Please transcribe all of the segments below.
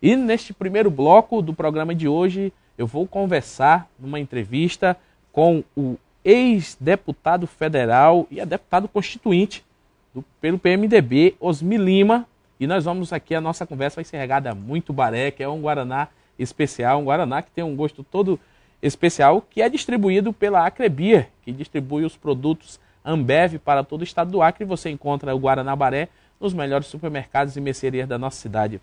E neste primeiro bloco do programa de hoje, eu vou conversar numa entrevista com o ex-deputado federal e deputado constituinte pelo PMDB, Osmi Lima. E nós vamos aqui, a nossa conversa vai ser regada a muito baré, que é um guaraná especial, um guaraná que tem um gosto todo especial, que é distribuído pela Acrebia, que distribui os produtos Ambev para todo o estado do Acre. E você encontra o Guaraná Baré nos melhores supermercados e mercearias da nossa cidade.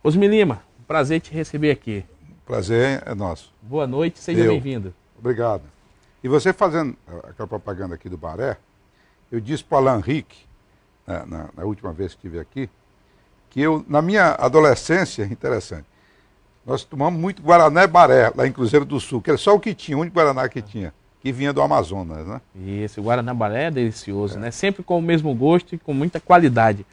Osmi Lima, um prazer te receber aqui. Prazer é nosso. Boa noite, seja bem-vindo. Obrigado. E você fazendo aquela propaganda aqui do Baré, eu disse para o Alan Rick, na última vez que estive aqui, que eu, na minha adolescência, interessante, nós tomamos muito Guaraná Baré, lá em Cruzeiro do Sul, que era só o que tinha, o único Guaraná que tinha, que vinha do Amazonas, né? Isso, o Guaraná Baré é delicioso, né? Sempre com o mesmo gosto e com muita qualidade.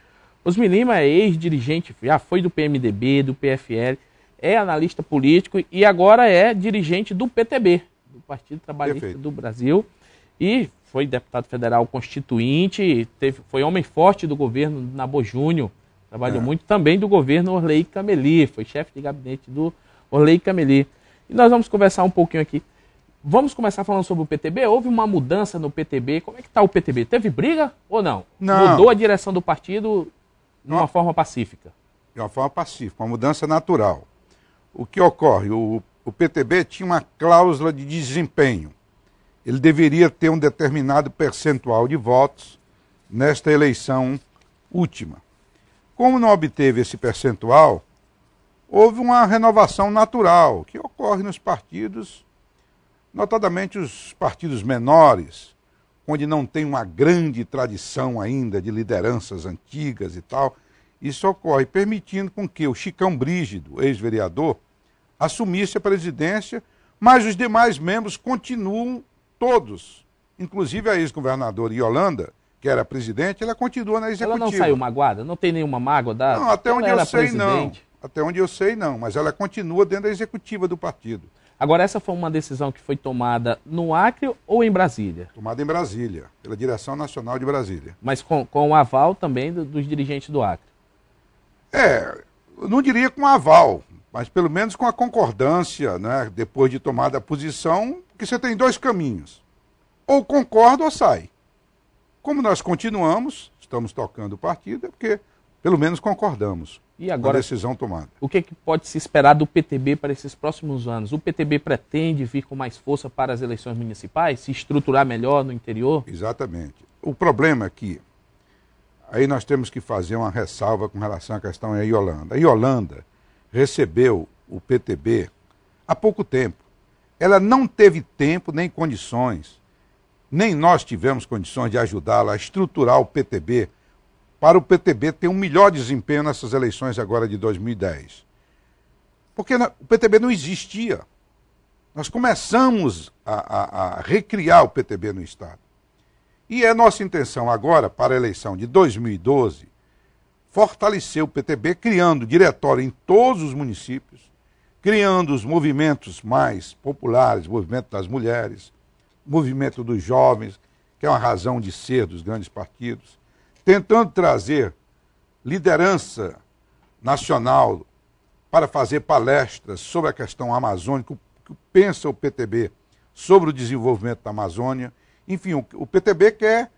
Osmi Lima é ex-dirigente, já foi do PMDB, do PFL, é analista político e agora é dirigente do PTB, do Partido Trabalhista do Brasil, e foi deputado federal constituinte, foi homem forte do governo Nabor Júnior, trabalhou muito também do governo Orley Cameli, foi chefe de gabinete do Orley Cameli. E nós vamos conversar um pouquinho aqui. Vamos começar falando sobre o PTB. Houve uma mudança no PTB. Como é que está o PTB? Teve briga ou não? Não. Mudou a direção do partido de uma forma pacífica? De uma forma pacífica, uma mudança natural. O que ocorre? O PTB tinha uma cláusula de desempenho. Ele deveria ter um determinado percentual de votos nesta eleição última. Como não obteve esse percentual, houve uma renovação natural que ocorre nos partidos, notadamente os partidos menores, onde não tem uma grande tradição ainda de lideranças antigas e tal. Isso ocorre permitindo com que o Chicão Brígido, ex-vereador, assumisse a presidência, mas os demais membros continuam todos, inclusive a ex-governadora Yolanda, que era presidente, ela continua na executiva. Ela não saiu magoada? Não tem nenhuma mágoa da... Não, até onde eu sei presidente. Não. Até onde eu sei não, mas ela continua dentro da executiva do partido. Agora, essa foi uma decisão que foi tomada no Acre ou em Brasília? Tomada em Brasília, pela Direção Nacional de Brasília. Mas com o aval também dos dirigentes do Acre? Eu não diria com aval, mas pelo menos com a concordância, né, depois de tomada a posição, que você tem dois caminhos. Ou concorda ou sai. Como nós continuamos, estamos tocando o partido, é porque pelo menos concordamos e agora, com a decisão tomada. O que pode se esperar do PTB para esses próximos anos? O PTB pretende vir com mais força para as eleições municipais, se estruturar melhor no interior? Exatamente. O problema é que aí nós temos que fazer uma ressalva com relação à questão da Yolanda. A Yolanda recebeu o PTB há pouco tempo. Ela não teve tempo nem condições, nem nós tivemos condições de ajudá-la a estruturar o PTB para o PTB ter um melhor desempenho nessas eleições agora de 2010. Porque o PTB não existia. Nós começamos a recriar o PTB no Estado. E é nossa intenção agora, para a eleição de 2012, fortalecer o PTB, criando diretório em todos os municípios, criando os movimentos mais populares, movimento das mulheres, movimento dos jovens, que é uma razão de ser dos grandes partidos, tentando trazer liderança nacional para fazer palestras sobre a questão amazônica, o que pensa o PTB sobre o desenvolvimento da Amazônia. Enfim, o PTB quer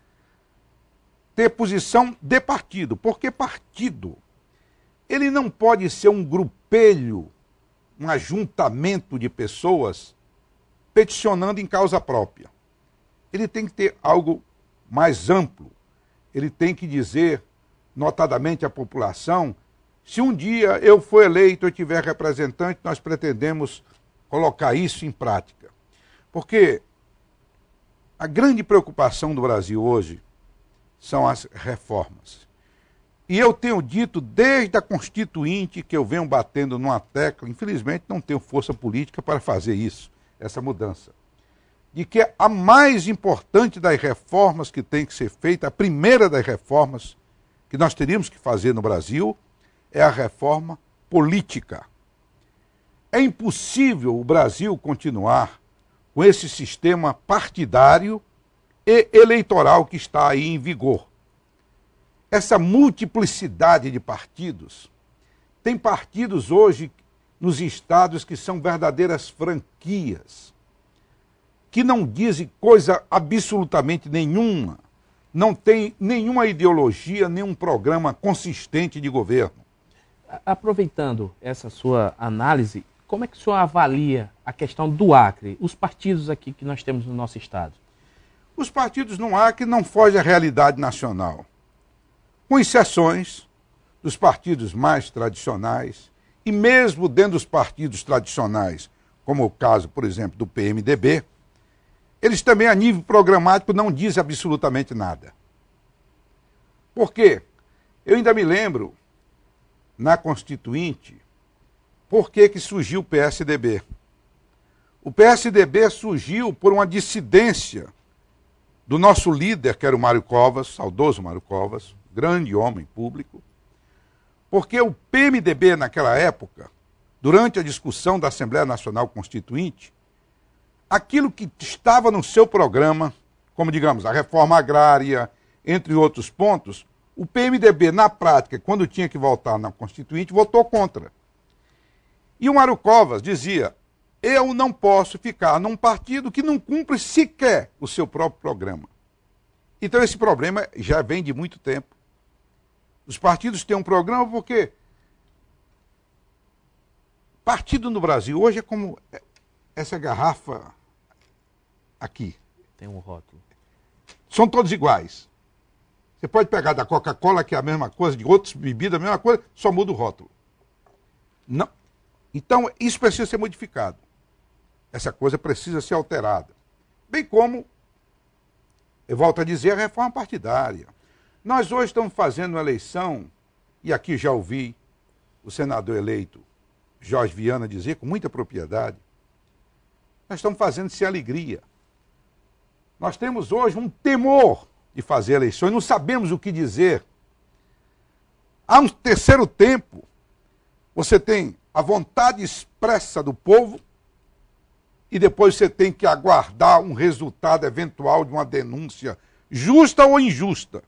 ter posição de partido, porque partido, ele não pode ser um grupelho, um ajuntamento de pessoas peticionando em causa própria. Ele tem que ter algo mais amplo. Ele tem que dizer, notadamente à população, se um dia eu for eleito, eu tiver representante, nós pretendemos colocar isso em prática. Porque a grande preocupação do Brasil hoje são as reformas. E eu tenho dito desde a Constituinte que eu venho batendo numa tecla, infelizmente não tenho força política para fazer isso, essa mudança, de que a mais importante das reformas que tem que ser feita, a primeira das reformas que nós teríamos que fazer no Brasil, é a reforma política. É impossível o Brasil continuar com esse sistema partidário e eleitoral que está aí em vigor. Essa multiplicidade de partidos Tem partidos hoje nos estados que são verdadeiras franquias, que não dizem coisa absolutamente nenhuma, não tem nenhuma ideologia, nenhum programa consistente de governo. Aproveitando essa sua análise, como é que o senhor avalia a questão do Acre, os partidos aqui que nós temos no nosso estado? Os partidos no Acre não fogem à realidade nacional, com exceções dos partidos mais tradicionais, e mesmo dentro dos partidos tradicionais, como o caso, por exemplo, do PMDB, eles também, a nível programático, não dizem absolutamente nada. Por quê? Eu ainda me lembro, na Constituinte, por que surgiu o PSDB. O PSDB surgiu por uma dissidência do nosso líder, que era o Mário Covas, saudoso Mário Covas, grande homem público, porque o PMDB, naquela época, durante a discussão da Assembleia Nacional Constituinte, aquilo que estava no seu programa, como, digamos, a reforma agrária, entre outros pontos, o PMDB, na prática, quando tinha que votar na Constituinte, votou contra. E o Mário Covas dizia, eu não posso ficar num partido que não cumpre sequer o seu próprio programa. Então esse problema já vem de muito tempo. Os partidos têm um programa porque partido no Brasil hoje é como essa garrafa aqui. Tem um rótulo. São todos iguais. Você pode pegar da Coca-Cola, que é a mesma coisa, de outras bebidas, a mesma coisa, só muda o rótulo. Não. Então, isso precisa ser modificado. Essa coisa precisa ser alterada. Bem como, eu volto a dizer, a reforma partidária. Nós hoje estamos fazendo uma eleição, e aqui já ouvi o senador eleito Jorge Viana dizer com muita propriedade, nós estamos fazendo sem alegria. Nós temos hoje um temor de fazer eleições, não sabemos o que dizer. Há um terceiro tempo, você tem a vontade expressa do povo e depois você tem que aguardar um resultado eventual de uma denúncia justa ou injusta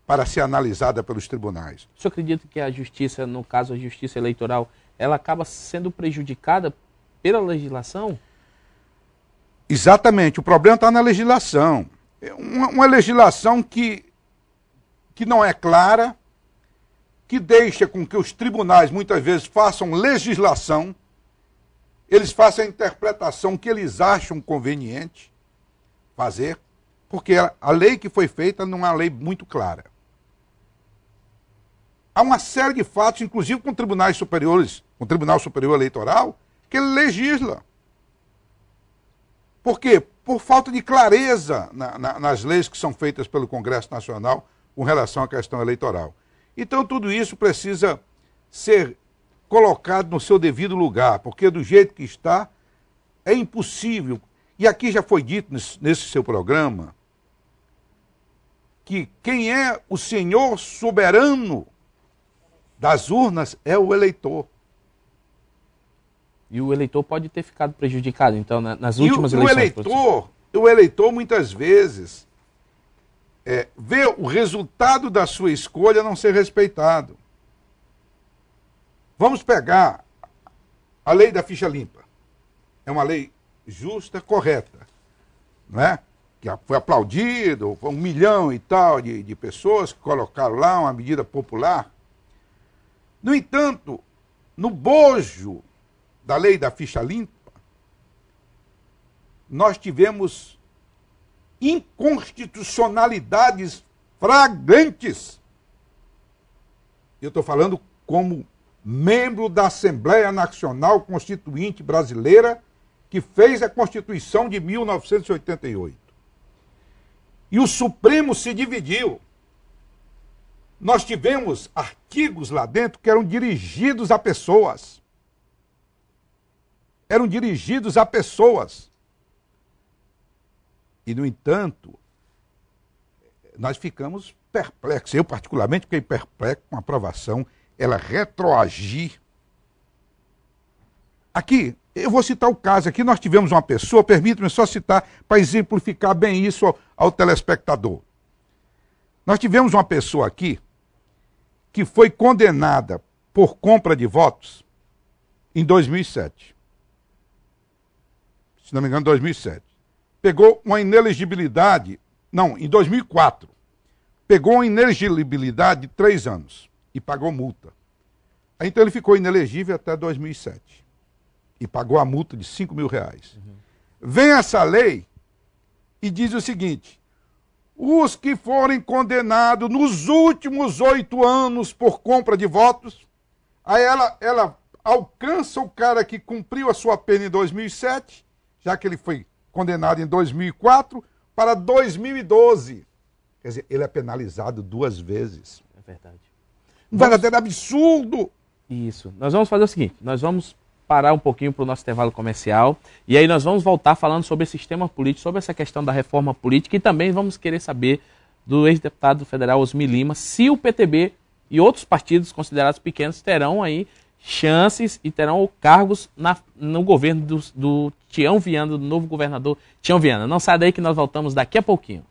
para ser analisada pelos tribunais. O senhor acredita que a justiça, no caso a justiça eleitoral, ela acaba sendo prejudicada pela legislação? Exatamente, o problema está na legislação. Uma legislação que não é clara, que deixa com que os tribunais muitas vezes façam legislação, eles façam a interpretação que eles acham conveniente fazer, porque a lei que foi feita não é uma lei muito clara. Há uma série de fatos, inclusive com tribunais superiores, com o Tribunal Superior Eleitoral, que ele legisla. Por quê? Por falta de clareza nas leis que são feitas pelo Congresso Nacional com relação à questão eleitoral. Então tudo isso precisa ser colocado no seu devido lugar, porque do jeito que está, é impossível. E aqui já foi dito nesse seu programa que quem é o senhor soberano das urnas é o eleitor. E o eleitor pode ter ficado prejudicado, então, nas últimas eleições. O eleitor muitas vezes vê o resultado da sua escolha não ser respeitado. Vamos pegar a lei da ficha limpa. É uma lei justa, correta, não é? Que foi aplaudido, foi 1 milhão e tal de pessoas que colocaram lá uma medida popular. No entanto, no bojo da lei da ficha limpa, nós tivemos inconstitucionalidades flagrantes. Eu estou falando como membro da Assembleia Nacional Constituinte Brasileira, que fez a Constituição de 1988. E o Supremo se dividiu. Nós tivemos artigos lá dentro que eram dirigidos a pessoas. Eram dirigidos a pessoas. E, no entanto, nós ficamos perplexos. Eu, particularmente, fiquei perplexo com a aprovação, ela retroagir. Aqui, eu vou citar o caso. Aqui nós tivemos uma pessoa, permita-me só citar, para exemplificar bem isso ao telespectador. Nós tivemos uma pessoa aqui que foi condenada por compra de votos em 2007. Se não me engano, 2007. Pegou uma inelegibilidade, não, em 2004. Pegou uma inelegibilidade de 3 anos e pagou multa. Aí, então ele ficou inelegível até 2007 e pagou a multa de R$5.000. Vem essa lei e diz o seguinte: os que forem condenados nos últimos 8 anos por compra de votos, aí ela alcança o cara que cumpriu a sua pena em 2007, já que ele foi condenado em 2004, para 2012. Quer dizer, ele é penalizado 2 vezes. É verdade. Um verdadeiro absurdo. Isso. Nós vamos fazer o seguinte, nós vamos parar um pouquinho para o nosso intervalo comercial e aí nós vamos voltar falando sobre esse sistema político, sobre essa questão da reforma política e também vamos querer saber do ex-deputado federal Osmir Lima se o PTB e outros partidos considerados pequenos terão aí chances e terão cargos no governo do Tião Viana, do novo governador Tião Viana. Não sai daí que nós voltamos daqui a pouquinho.